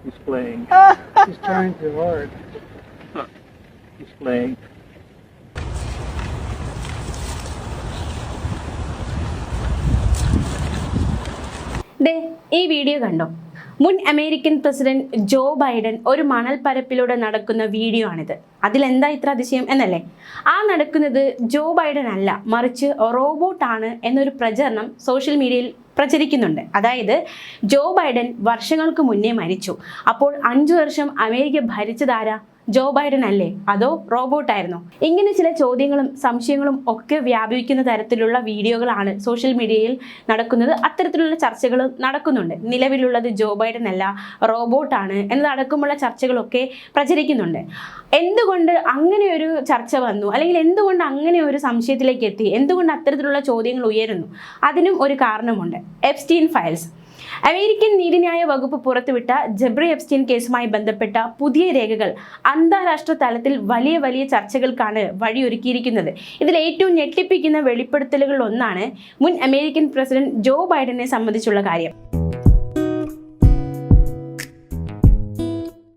He's playing. He's trying too hard. He's playing. ദേ ഈ video കണ്ടോ? മുൻ അമേരിക്കൻ പ്രസിഡന്റ് ജോ ബൈഡൻ ഒരു മണൽപ്പരപ്പിലൂടെ നടക്കുന്ന വീഡിയോ ആണിത്. അതിലെന്താ ഇത്ര അതിശയം എന്നല്ലേ? ആ നടക്കുന്നത് ജോ ബൈഡൻ അല്ല, മറിച്ച് റോബോട്ടാണ് എന്നൊരു പ്രചരണം സോഷ്യൽ മീഡിയയിൽ പ്രചരിക്കുന്നുണ്ട്. അതായത് ജോ ബൈഡൻ വർഷങ്ങൾക്ക് മുന്നേ മരിച്ചു. അപ്പോൾ 5 വർഷം അമേരിക്ക ഭരിച്ചതാരാ? ജോ ബൈഡൻ അല്ലേ, അതോ റോബോട്ടായിരുന്നോ? ഇങ്ങനെ ചില ചോദ്യങ്ങളും സംശയങ്ങളും ഒക്കെ വ്യാപിക്കുന്ന തരത്തിലുള്ള വീഡിയോകളാണ് സോഷ്യൽ മീഡിയയിൽ നടക്കുന്നത്. അത്തരത്തിലുള്ള ചർച്ചകൾ നടക്കുന്നുണ്ട്. നിലവിലുള്ളത് ജോ ബൈഡൻ അല്ല, റോബോട്ടാണ് എന്നതടക്കമുള്ള ചർച്ചകളൊക്കെ പ്രചരിക്കുന്നുണ്ട്. എന്തുകൊണ്ട് അങ്ങനെ ഒരു ചർച്ച വന്നു, അല്ലെങ്കിൽ എന്തുകൊണ്ട് അങ്ങനെ ഒരു സംശയത്തിലേക്ക് എത്തി, എന്തുകൊണ്ട് അത്തരത്തിലുള്ള ചോദ്യങ്ങൾ ഉയരുന്നു? അതിനും ഒരു കാരണമുണ്ട്. Epstein files. അമേരിക്കൻ നീതിന്യായ വകുപ്പ് പുറത്തുവിട്ട ജെബ്രി എപ്സ്റ്റീൻ കേസുമായി ബന്ധപ്പെട്ട പുതിയ രേഖകൾ അന്താരാഷ്ട്ര തലത്തിൽ വലിയ വലിയ ചർച്ചകൾക്കാണ് വഴിയൊരുക്കിയിരിക്കുന്നത്. ഇതിൽ ഏറ്റവും ഞെട്ടിപ്പിക്കുന്ന വെളിപ്പെടുത്തലുകളിൽ ഒന്നാണ് മുൻ അമേരിക്കൻ പ്രസിഡന്റ് ജോ ബൈഡനെ സംബന്ധിച്ചുള്ള കാര്യം.